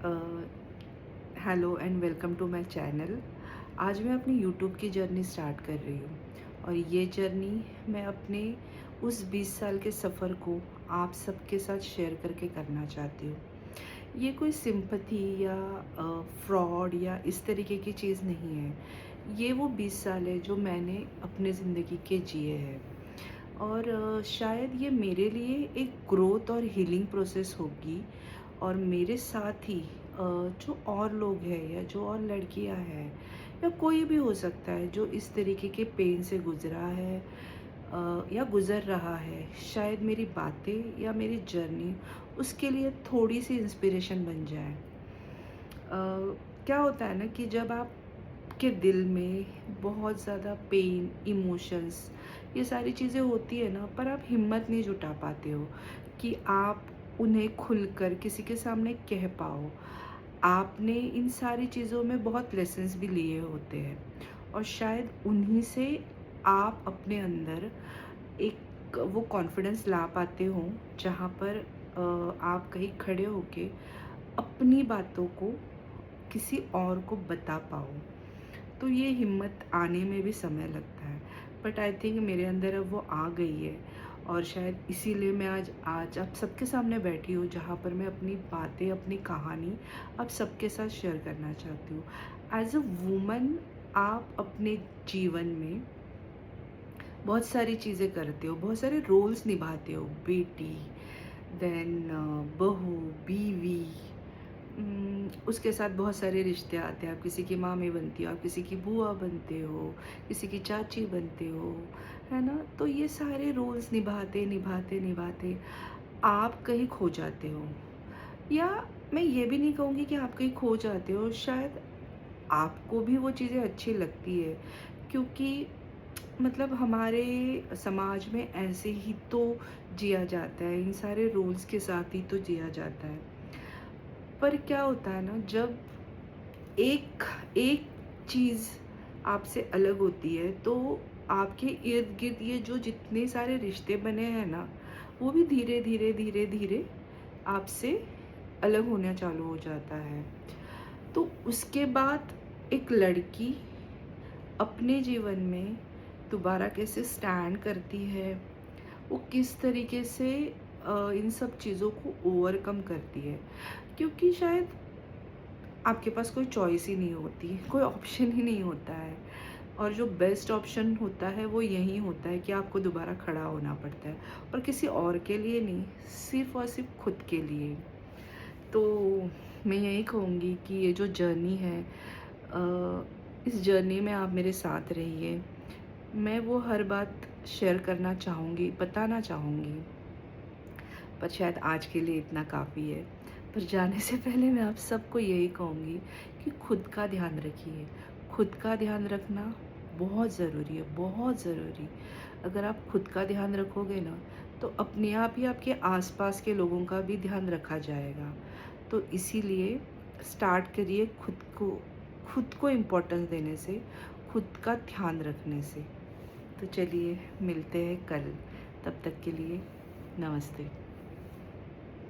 Hello and welcome to my channel. आज मैं अपनी यूट्यूब की जर्नी स्टार्ट कर रही हूँ और ये जर्नी मैं अपने उस 20 साल के सफ़र को आप सबके साथ शेयर करके करना चाहती हूँ। ये कोई सिंपैथी या फ्रॉड या इस तरीके की चीज़ नहीं है। ये वो 20 साल है जो मैंने अपने ज़िंदगी के जिए हैं और शायद ये मेरे लिए एक ग्रोथ और हीलिंग प्रोसेस होगी। और मेरे साथ ही जो और लोग हैं या जो और लड़कियां हैं या कोई भी हो सकता है जो इस तरीके के पेन से गुजरा है या गुजर रहा है, शायद मेरी बातें या मेरी जर्नी उसके लिए थोड़ी सी इंस्पिरेशन बन जाए। क्या होता है ना कि जब आपके दिल में बहुत ज़्यादा पेन, इमोशंस, ये सारी चीज़ें होती है ना, पर आप हिम्मत नहीं जुटा पाते हो कि आप उन्हें खुलकर किसी के सामने कह पाओ। आपने इन सारी चीज़ों में बहुत लेसन्स भी लिए होते हैं और शायद उन्हीं से आप अपने अंदर एक वो कॉन्फिडेंस ला पाते हो जहाँ पर आप कहीं खड़े होके अपनी बातों को किसी और को बता पाओ। तो ये हिम्मत आने में भी समय लगता है, बट आई थिंक मेरे अंदर अब वो आ गई है और शायद इसीलिए मैं आज आज आप सबके सामने बैठी हूँ जहाँ पर मैं अपनी बातें, अपनी कहानी आप सबके साथ शेयर करना चाहती हूँ। एज अ वूमन आप अपने जीवन में बहुत सारी चीज़ें करते हो, बहुत सारे रोल्स निभाते हो, बेटी, देन बहू, बीवी, उसके साथ बहुत सारे रिश्ते आते हैं। आप किसी की मामी बनती हो, आप किसी की बुआ बनते हो, किसी की चाची बनते हो, है ना? तो ये सारे रोल्स निभाते निभाते निभाते आप कहीं खो जाते हो, या मैं ये भी नहीं कहूँगी कि आप कहीं खो जाते हो, शायद आपको भी वो चीज़ें अच्छी लगती है, क्योंकि मतलब हमारे समाज में ऐसे ही तो जिया जाता है, इन सारे रूल्स के साथ ही तो जिया जाता है। पर क्या होता है ना, जब एक एक चीज़ आपसे अलग होती है तो आपके इर्द गिर्द ये जो जितने सारे रिश्ते बने हैं ना, वो भी धीरे धीरे धीरे धीरे आपसे अलग होना चालू हो जाता है। तो उसके बाद एक लड़की अपने जीवन में दोबारा कैसे स्टैंड करती है, वो किस तरीके से इन सब चीज़ों को ओवरकम करती है, क्योंकि शायद आपके पास कोई चॉइस ही नहीं होती, कोई ऑप्शन ही नहीं होता है। और जो बेस्ट ऑप्शन होता है वो यही होता है कि आपको दोबारा खड़ा होना पड़ता है, और किसी और के लिए नहीं, सिर्फ़ और सिर्फ खुद के लिए। तो मैं यही कहूँगी कि ये जो जर्नी है, इस जर्नी में आप मेरे साथ रहिए। मैं वो हर बात शेयर करना चाहूँगी, बताना चाहूँगी, पर शायद आज के लिए इतना काफ़ी है। पर जाने से पहले मैं आप सबको यही कहूँगी कि खुद का ध्यान रखिए। खुद का ध्यान रखना बहुत ज़रूरी है, बहुत ज़रूरी। अगर आप खुद का ध्यान रखोगे ना, तो अपने आप ही आपके आसपास के लोगों का भी ध्यान रखा जाएगा। तो इसीलिए स्टार्ट करिए खुद को इम्पोर्टेंस देने से, खुद का ध्यान रखने से। तो चलिए मिलते हैं कल, तब तक के लिए नमस्ते।